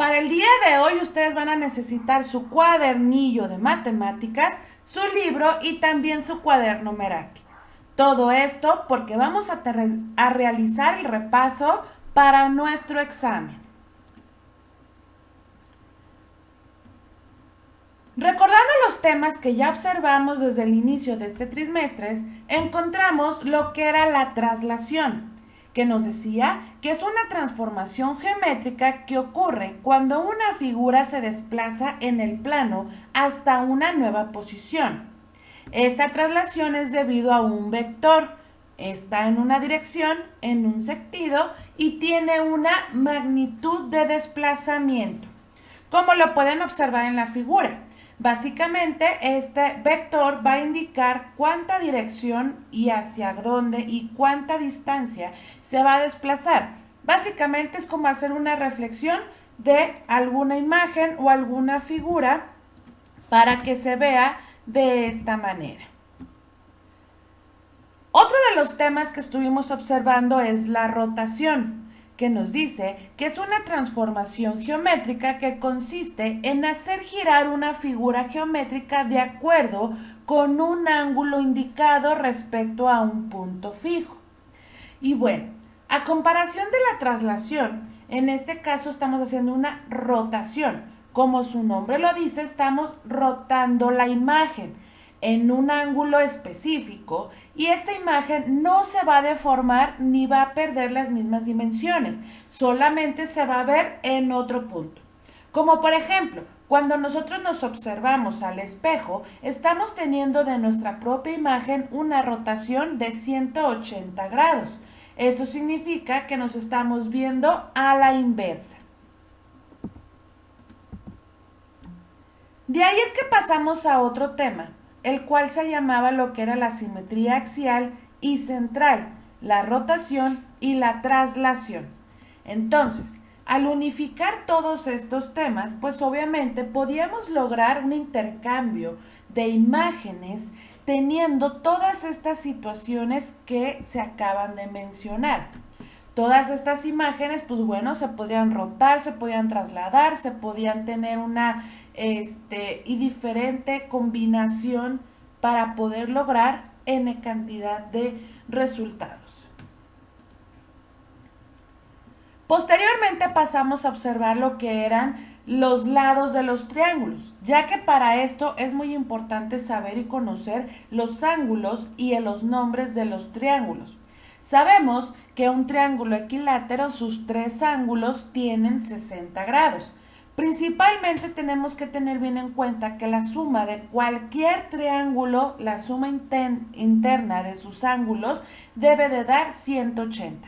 Para el día de hoy ustedes van a necesitar su cuadernillo de matemáticas, su libro y también su cuaderno Meraki. Todo esto porque vamos a realizar el repaso para nuestro examen. Recordando los temas que ya observamos desde el inicio de este trimestre, encontramos lo que era la traslación, que nos decía que es una transformación geométrica que ocurre cuando una figura se desplaza en el plano hasta una nueva posición. Esta traslación es debido a un vector, está en una dirección, en un sentido y tiene una magnitud de desplazamiento, como lo pueden observar en la figura. Básicamente, este vector va a indicar cuánta dirección y hacia dónde y cuánta distancia se va a desplazar. Básicamente es como hacer una reflexión de alguna imagen o alguna figura para que se vea de esta manera. Otro de los temas que estuvimos observando es la rotación, que nos dice que es una transformación geométrica que consiste en hacer girar una figura geométrica de acuerdo con un ángulo indicado respecto a un punto fijo. Y bueno, a comparación de la traslación, en este caso estamos haciendo una rotación. Como su nombre lo dice, estamos rotando la imagen en un ángulo específico y esta imagen no se va a deformar ni va a perder las mismas dimensiones, solamente se va a ver en otro punto. Como por ejemplo, cuando nosotros nos observamos al espejo, estamos teniendo de nuestra propia imagen una rotación de 180 grados. Esto significa que nos estamos viendo a la inversa. De ahí es que pasamos a otro tema, el cual se llamaba lo que era la simetría axial y central, la rotación y la traslación. Entonces, al unificar todos estos temas, pues obviamente podíamos lograr un intercambio de imágenes teniendo todas estas situaciones que se acaban de mencionar. Todas estas imágenes, pues bueno, se podrían rotar, se podían trasladar, se podían tener una y diferente combinación para poder lograr n cantidad de resultados. Posteriormente pasamos a observar lo que eran los lados de los triángulos, ya que para esto es muy importante saber y conocer los ángulos y los nombres de los triángulos. Sabemos que un triángulo equilátero, sus tres ángulos tienen 60 grados. Principalmente tenemos que tener bien en cuenta que la suma de cualquier triángulo, la suma interna de sus ángulos, debe de dar 180.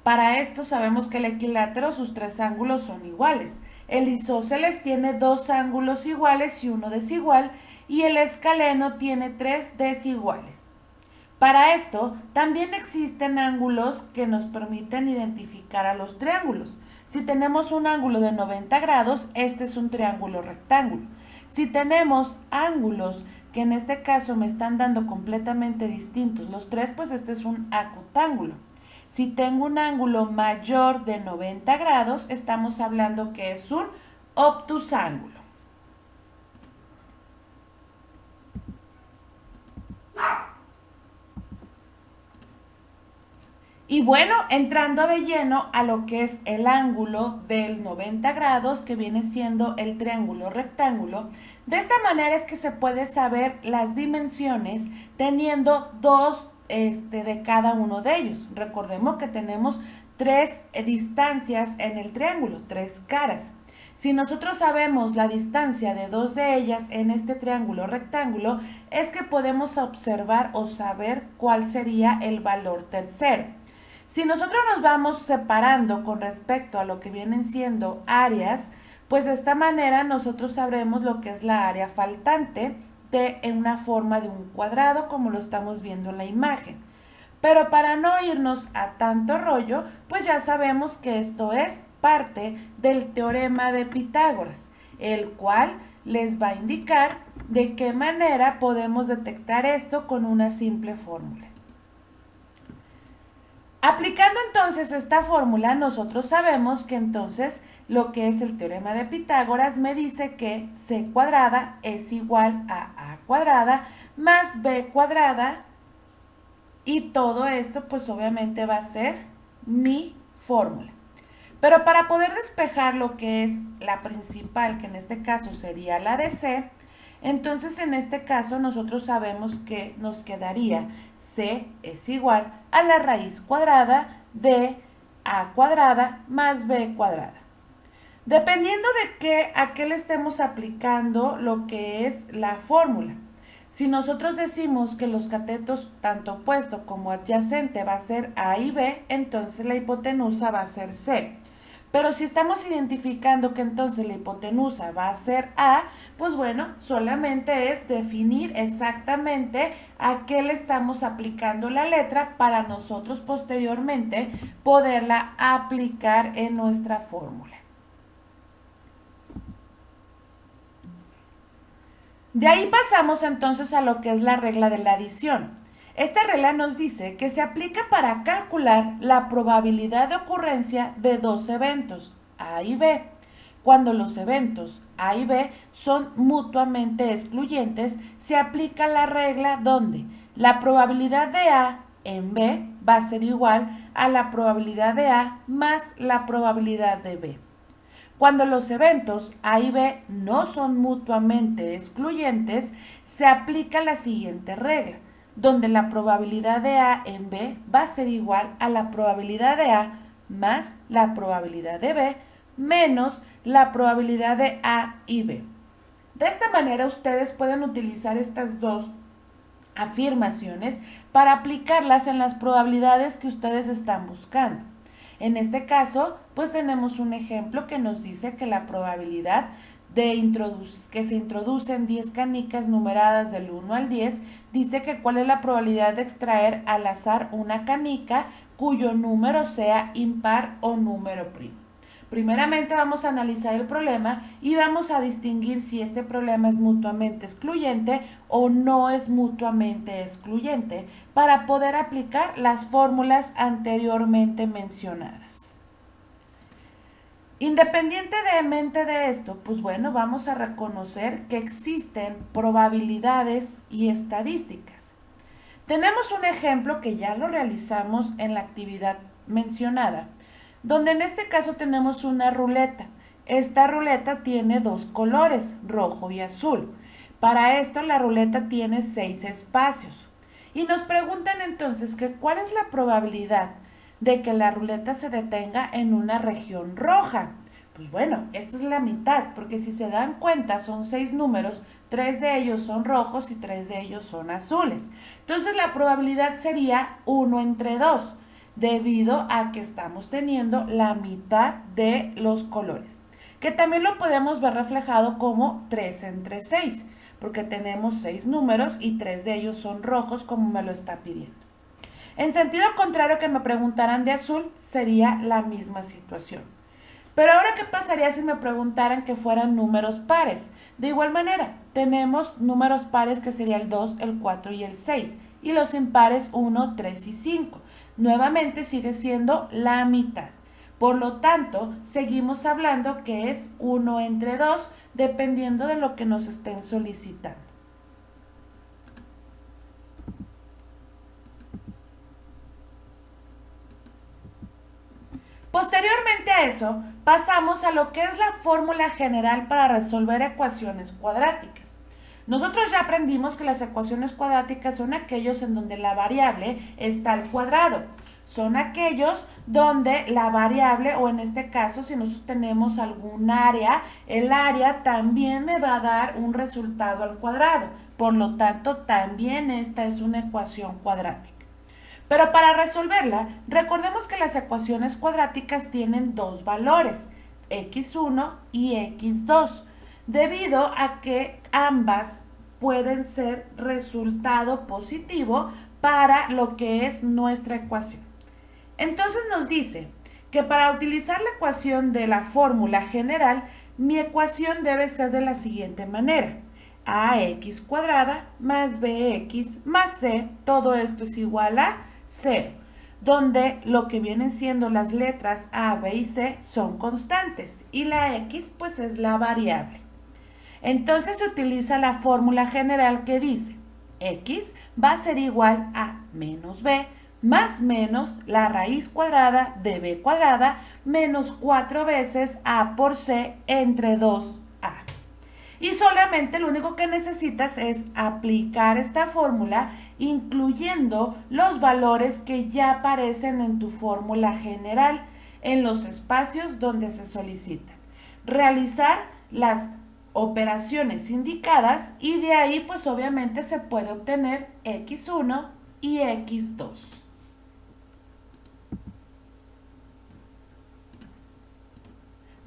Para esto sabemos que el equilátero, sus tres ángulos son iguales. El isósceles tiene dos ángulos iguales y uno desigual, y el escaleno tiene tres desiguales. Para esto, también existen ángulos que nos permiten identificar a los triángulos. Si tenemos un ángulo de 90 grados, este es un triángulo rectángulo. Si tenemos ángulos que en este caso me están dando completamente distintos los tres, pues este es un acutángulo. Si tengo un ángulo mayor de 90 grados, estamos hablando que es un obtusángulo. Y bueno, entrando de lleno a lo que es el ángulo del 90 grados, que viene siendo el triángulo rectángulo, de esta manera es que se puede saber las dimensiones teniendo dos de cada uno de ellos. Recordemos que tenemos tres distancias en el triángulo, tres caras. Si nosotros sabemos la distancia de dos de ellas en este triángulo rectángulo, es que podemos observar o saber cuál sería el valor tercero. Si nosotros nos vamos separando con respecto a lo que vienen siendo áreas, pues de esta manera nosotros sabremos lo que es la área faltante en una forma de un cuadrado, como lo estamos viendo en la imagen. Pero para no irnos a tanto rollo, pues ya sabemos que esto es parte del teorema de Pitágoras, el cual les va a indicar de qué manera podemos detectar esto con una simple fórmula. Aplicando entonces esta fórmula, nosotros sabemos que entonces lo que es el teorema de Pitágoras me dice que c cuadrada es igual a cuadrada más b cuadrada, y todo esto pues obviamente va a ser mi fórmula. Pero para poder despejar lo que es la principal, que en este caso sería la de c, entonces en este caso nosotros sabemos que nos quedaría c es igual a la raíz cuadrada de a cuadrada más b cuadrada. Dependiendo de a qué le estemos aplicando lo que es la fórmula. Si nosotros decimos que los catetos tanto opuesto como adyacente va a ser A y B, entonces la hipotenusa va a ser C. Pero si estamos identificando que entonces la hipotenusa va a ser A, pues bueno, solamente es definir exactamente a qué le estamos aplicando la letra para nosotros posteriormente poderla aplicar en nuestra fórmula. De ahí pasamos entonces a lo que es la regla de la adición. Esta regla nos dice que se aplica para calcular la probabilidad de ocurrencia de dos eventos, A y B, cuando los eventos A y B son mutuamente excluyentes. Se aplica la regla donde la probabilidad de A en B va a ser igual a la probabilidad de A más la probabilidad de B. Cuando los eventos A y B no son mutuamente excluyentes, se aplica la siguiente regla, donde la probabilidad de A en B va a ser igual a la probabilidad de A más la probabilidad de B menos la probabilidad de A y B. De esta manera ustedes pueden utilizar estas dos afirmaciones para aplicarlas en las probabilidades que ustedes están buscando. En este caso, pues tenemos un ejemplo que nos dice que la probabilidad que se introducen 10 canicas numeradas del 1 al 10, dice que cuál es la probabilidad de extraer al azar una canica cuyo número sea impar o número primo. Primeramente vamos a analizar el problema y vamos a distinguir si este problema es mutuamente excluyente o no es mutuamente excluyente para poder aplicar las fórmulas anteriormente mencionadas. Independientemente de esto, pues bueno, vamos a reconocer que existen probabilidades y estadísticas. Tenemos un ejemplo que ya lo realizamos en la actividad mencionada, donde en este caso tenemos una ruleta. Esta ruleta tiene dos colores, rojo y azul. Para esto la ruleta tiene 6 espacios. Y nos preguntan entonces que cuál es la probabilidad de que la ruleta se detenga en una región roja. Pues bueno, esta es la mitad, porque si se dan cuenta son 6 números, 3 de ellos son rojos y 3 de ellos son azules. Entonces la probabilidad sería 1 entre 2. Debido a que estamos teniendo la mitad de los colores, que también lo podemos ver reflejado como 3 entre 6, porque tenemos 6 números y 3 de ellos son rojos como me lo está pidiendo. En sentido contrario, que me preguntaran de azul, sería la misma situación. Pero ahora, ¿qué pasaría si me preguntaran que fueran números pares? De igual manera, tenemos números pares que sería el 2, el 4 y el 6, y los impares 1, 3 y 5. Nuevamente sigue siendo la mitad. Por lo tanto, seguimos hablando que es 1 entre 2, dependiendo de lo que nos estén solicitando. Posteriormente a eso, pasamos a lo que es la fórmula general para resolver ecuaciones cuadráticas. Nosotros ya aprendimos que las ecuaciones cuadráticas son aquellos en donde la variable está al cuadrado. Son aquellos donde la variable, o en este caso, si nosotros tenemos algún área, el área también me va a dar un resultado al cuadrado. Por lo tanto, también esta es una ecuación cuadrática. Pero para resolverla, recordemos que las ecuaciones cuadráticas tienen dos valores, x1 y x2, debido a que ambas pueden ser resultado positivo para lo que es nuestra ecuación. Entonces nos dice que para utilizar la ecuación de la fórmula general, mi ecuación debe ser de la siguiente manera: ax cuadrada más bx más c, todo esto es igual a 0. donde lo que vienen siendo las letras A, B y C son constantes y la X pues es la variable. Entonces se utiliza la fórmula general que dice X va a ser igual a menos B más menos la raíz cuadrada de B cuadrada menos 4 veces A por C entre 2A. Y solamente lo único que necesitas es aplicar esta fórmula incluyendo los valores que ya aparecen en tu fórmula general en los espacios donde se solicitan. Realizar las operaciones indicadas y de ahí pues obviamente se puede obtener x1 y x2.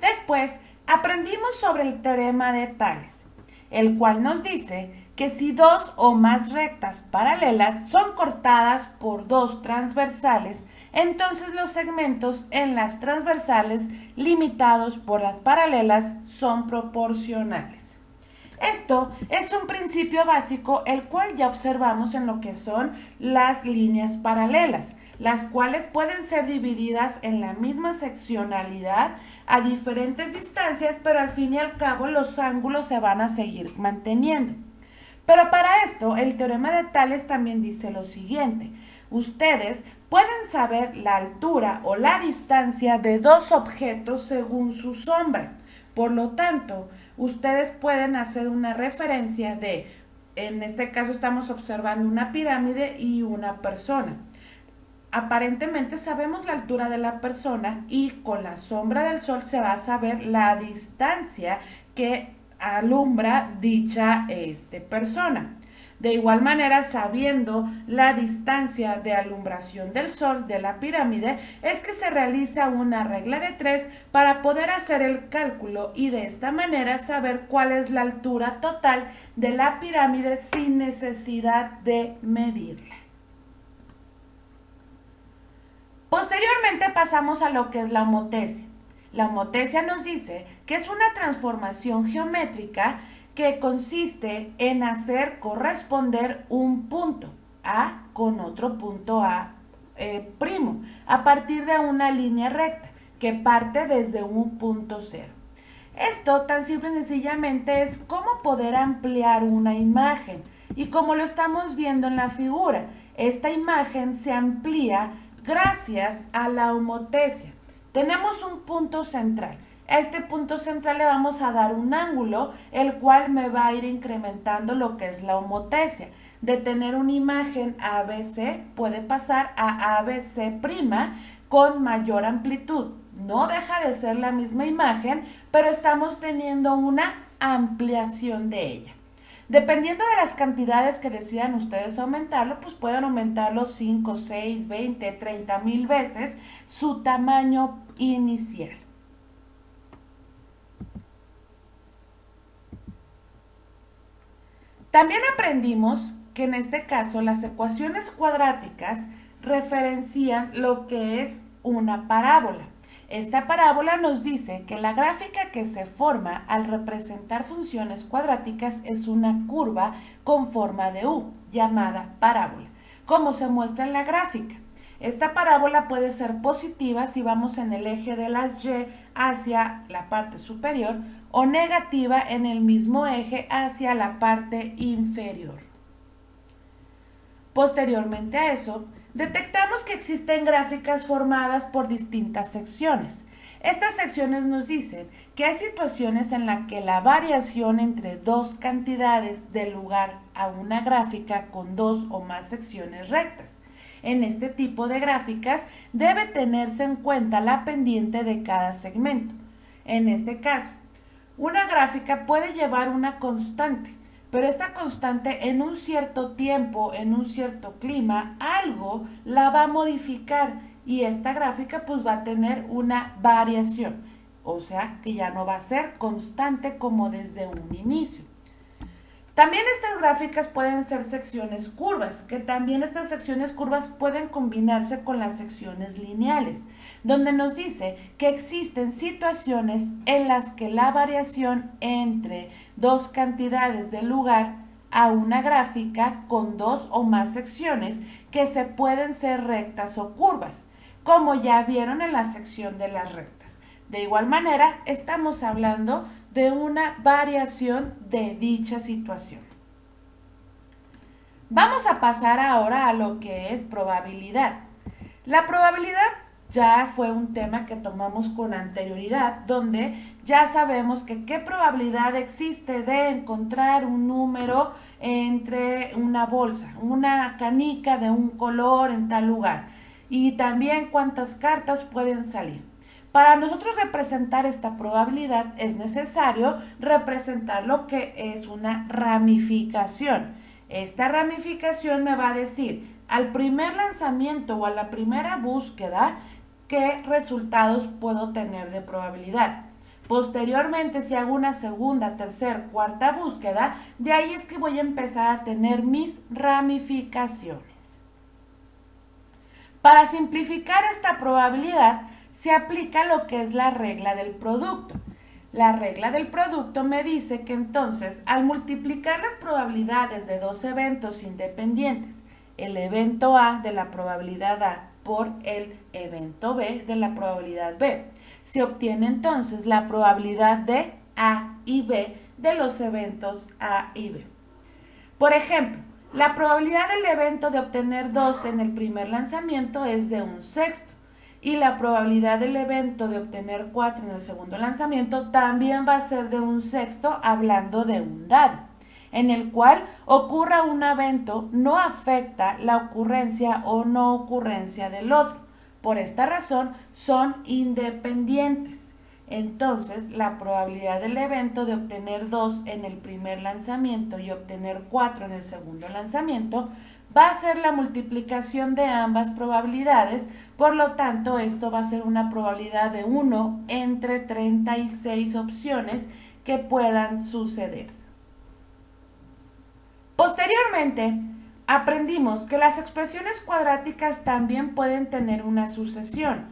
Después aprendimos sobre el teorema de Tales, el cual nos dice que si dos o más rectas paralelas son cortadas por dos transversales, entonces los segmentos en las transversales limitados por las paralelas son proporcionales. Esto es un principio básico el cual ya observamos en lo que son las líneas paralelas, las cuales pueden ser divididas en la misma seccionalidad a diferentes distancias, pero al fin y al cabo los ángulos se van a seguir manteniendo. Pero para esto, el teorema de Tales también dice lo siguiente: ustedes pueden saber la altura o la distancia de dos objetos según su sombra. Por lo tanto, ustedes pueden hacer una referencia de, en este caso estamos observando una pirámide y una persona. Aparentemente sabemos la altura de la persona y con la sombra del sol se va a saber la distancia que alumbra dicha persona. De igual manera, sabiendo la distancia de alumbración del sol de la pirámide, es que se realiza una regla de 3 para poder hacer el cálculo y de esta manera saber cuál es la altura total de la pirámide sin necesidad de medirla. Posteriormente pasamos a lo que es la homotesia. La homotesia nos dice que es una transformación geométrica que consiste en hacer corresponder un punto A con otro punto A primo a partir de una línea recta que parte desde un punto cero. Esto tan simple y sencillamente es cómo poder ampliar una imagen y como lo estamos viendo en la figura, esta imagen se amplía gracias a la homotesia. Tenemos un punto central. A este punto central le vamos a dar un ángulo, el cual me va a ir incrementando lo que es la homotesia. De tener una imagen ABC puede pasar a ABC' con mayor amplitud. No deja de ser la misma imagen, pero estamos teniendo una ampliación de ella. Dependiendo de las cantidades que decidan ustedes aumentarlo, pues pueden aumentarlo 5, 6, 20, 30,000 veces su tamaño inicial. También aprendimos que en este caso las ecuaciones cuadráticas referencian lo que es una parábola. Esta parábola nos dice que la gráfica que se forma al representar funciones cuadráticas es una curva con forma de U, llamada parábola, como se muestra en la gráfica. Esta parábola puede ser positiva si vamos en el eje de las Y hacia la parte superior o negativa en el mismo eje hacia la parte inferior. Posteriormente a eso, detectamos que existen gráficas formadas por distintas secciones. Estas secciones nos dicen que hay situaciones en las que la variación entre dos cantidades da lugar a una gráfica con dos o más secciones rectas. En este tipo de gráficas debe tenerse en cuenta la pendiente de cada segmento. En este caso, una gráfica puede llevar una constante, pero esta constante en un cierto tiempo, en un cierto clima, algo la va a modificar y esta gráfica pues va a tener una variación, o sea que ya no va a ser constante como desde un inicio. También estas gráficas pueden ser secciones curvas, que también estas secciones curvas pueden combinarse con las secciones lineales, donde nos dice que existen situaciones en las que la variación entre dos cantidades de lugar a una gráfica con dos o más secciones que se pueden ser rectas o curvas, como ya vieron en la sección de las rectas. De igual manera, estamos hablando de una variación de dicha situación. Vamos a pasar ahora a lo que es probabilidad. La probabilidad ya fue un tema que tomamos con anterioridad, donde ya sabemos que qué probabilidad existe de encontrar un número entre una bolsa, una canica de un color en tal lugar, y también cuántas cartas pueden salir. Para nosotros representar esta probabilidad es necesario representar lo que es una ramificación. Esta ramificación me va a decir al primer lanzamiento o a la primera búsqueda qué resultados puedo tener de probabilidad. Posteriormente, si hago una segunda, tercera, cuarta búsqueda, de ahí es que voy a empezar a tener mis ramificaciones. Para simplificar esta probabilidad, se aplica lo que es la regla del producto. La regla del producto me dice que entonces, al multiplicar las probabilidades de dos eventos independientes, el evento A de la probabilidad A por el evento B de la probabilidad B, se obtiene entonces la probabilidad de A y B de los eventos A y B. Por ejemplo, la probabilidad del evento de obtener 2 en el primer lanzamiento es de 1/6. Y la probabilidad del evento de obtener 4 en el segundo lanzamiento también va a ser de 1/6, hablando de un dado, en el cual ocurra un evento no afecta la ocurrencia o no ocurrencia del otro. Por esta razón son independientes. Entonces, la probabilidad del evento de obtener 2 en el primer lanzamiento y obtener 4 en el segundo lanzamiento va a ser la multiplicación de ambas probabilidades, por lo tanto esto va a ser una probabilidad de 1 entre 36 opciones que puedan suceder. Posteriormente, aprendimos que las expresiones cuadráticas también pueden tener una sucesión.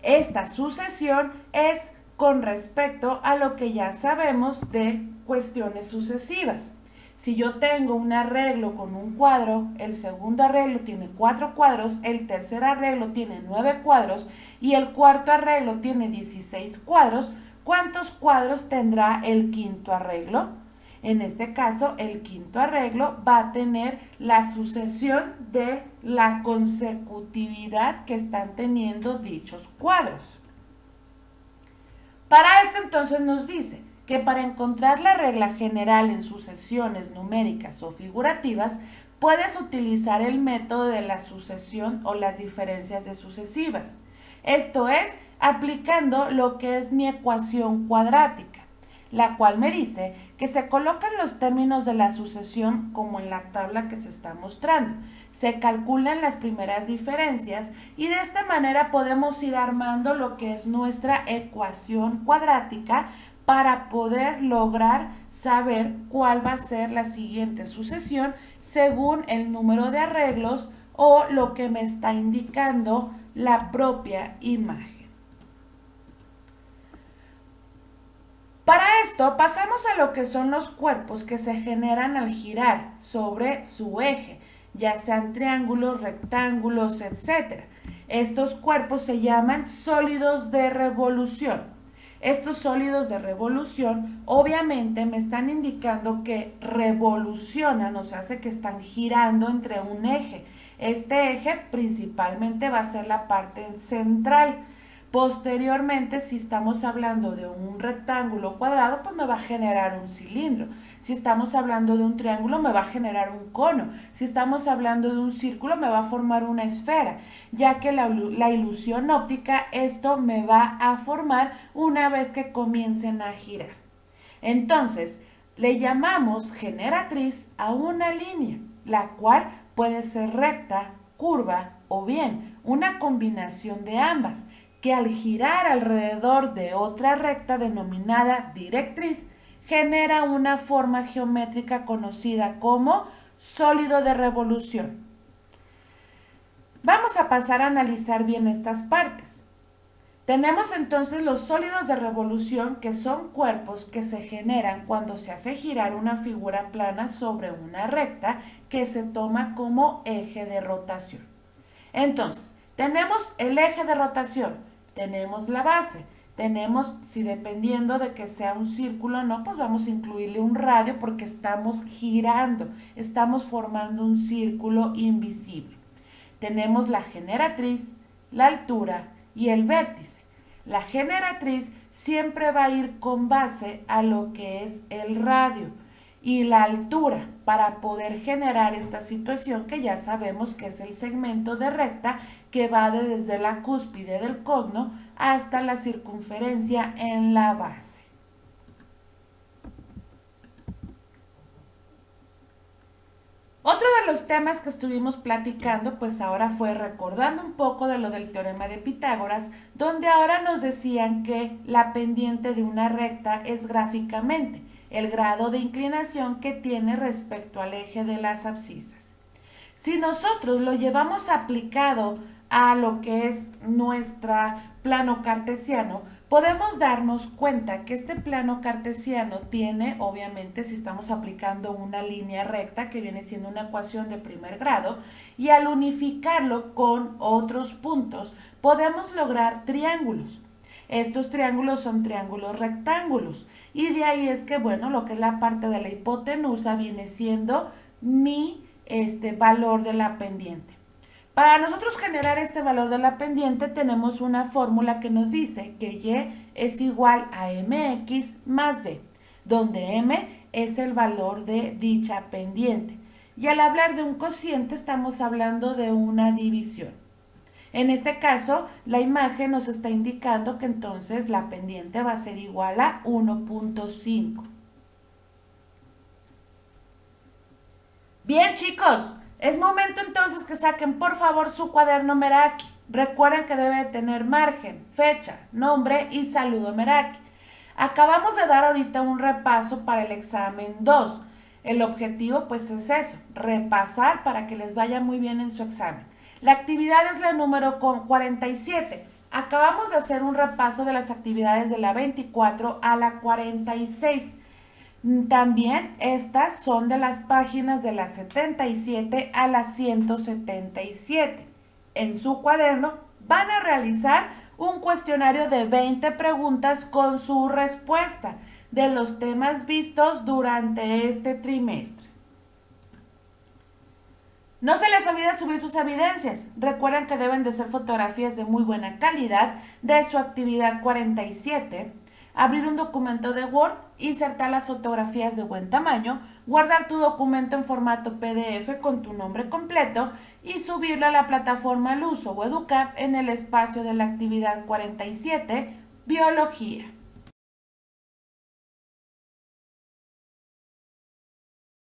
Esta sucesión es con respecto a lo que ya sabemos de cuestiones sucesivas. Si yo tengo un arreglo con un cuadro, el segundo arreglo tiene 4 cuadros, el tercer arreglo tiene 9 cuadros y el cuarto arreglo tiene 16 cuadros, ¿cuántos cuadros tendrá el quinto arreglo? En este caso, el quinto arreglo va a tener la sucesión de la consecutividad que están teniendo dichos cuadros. Para esto entonces nos dice que para encontrar la regla general en sucesiones numéricas o figurativas, puedes utilizar el método de la sucesión o las diferencias de sucesivas. Esto es, aplicando lo que es mi ecuación cuadrática, la cual me dice que se colocan los términos de la sucesión como en la tabla que se está mostrando. Se calculan las primeras diferencias y de esta manera podemos ir armando lo que es nuestra ecuación cuadrática para poder lograr saber cuál va a ser la siguiente sucesión según el número de arreglos o lo que me está indicando la propia imagen. Para esto pasamos a lo que son los cuerpos que se generan al girar sobre su eje, ya sean triángulos, rectángulos, etc. Estos cuerpos se llaman sólidos de revolución. Estos sólidos de revolución obviamente me están indicando que revolucionan, o sea, hace que están girando entre un eje. Este eje principalmente va a ser la parte central. Posteriormente, si estamos hablando de un rectángulo cuadrado, pues me va a generar un cilindro. Si estamos hablando de un triángulo, me va a generar un cono. Si estamos hablando de un círculo, me va a formar una esfera, ya que la ilusión óptica, esto me va a formar una vez que comiencen a girar. Entonces, le llamamos generatriz a una línea, la cual puede ser recta, curva o bien una combinación de ambas, que al girar alrededor de otra recta denominada directriz, genera una forma geométrica conocida como sólido de revolución. Vamos a pasar a analizar bien estas partes. Tenemos entonces los sólidos de revolución, que son cuerpos que se generan cuando se hace girar una figura plana sobre una recta que se toma como eje de rotación. Entonces, tenemos el eje de rotación, tenemos la base, tenemos, si dependiendo de que sea un círculo o no, pues vamos a incluirle un radio porque estamos girando, estamos formando un círculo invisible. Tenemos la generatriz, la altura y el vértice. La generatriz siempre va a ir con base a lo que es el radio y la altura para poder generar esta situación que ya sabemos que es el segmento de recta que va desde la cúspide del cogno hasta la circunferencia en la base. Otro de los temas que estuvimos platicando, pues ahora fue recordando un poco de lo del teorema de Pitágoras, donde ahora nos decían que la pendiente de una recta es gráficamente el grado de inclinación que tiene respecto al eje de las abscisas. Si nosotros lo llevamos aplicado a lo que es nuestro plano cartesiano, podemos darnos cuenta que este plano cartesiano tiene, obviamente, si estamos aplicando una línea recta, que viene siendo una ecuación de primer grado, y al unificarlo con otros puntos, podemos lograr triángulos. Estos triángulos son triángulos rectángulos, y de ahí es que, bueno, lo que es la parte de la hipotenusa viene siendo mi valor de la pendiente. Para nosotros generar este valor de la pendiente tenemos una fórmula que nos dice que Y es igual a mx más b, donde m es el valor de dicha pendiente. Y al hablar de un cociente estamos hablando de una división. En este caso, la imagen nos está indicando que entonces la pendiente va a ser igual a 1.5. Bien, chicos. Es momento entonces que saquen por favor su cuaderno Meraki. Recuerden que debe tener margen, fecha, nombre y saludo Meraki. Acabamos de dar ahorita un repaso para el examen 2. El objetivo pues es eso, repasar para que les vaya muy bien en su examen. La actividad es la número 47. Acabamos de hacer un repaso de las actividades de la 24 a la 46. También estas son de las páginas de la 77 a la 177. En su cuaderno van a realizar un cuestionario de 20 preguntas con su respuesta de los temas vistos durante este trimestre. No se les olvide subir sus evidencias. Recuerden que deben de ser fotografías de muy buena calidad de su actividad 47. Abrir un documento de Word, insertar las fotografías de buen tamaño, guardar tu documento en formato PDF con tu nombre completo y subirlo a la plataforma Luso o Educap en el espacio de la actividad 47, Biología.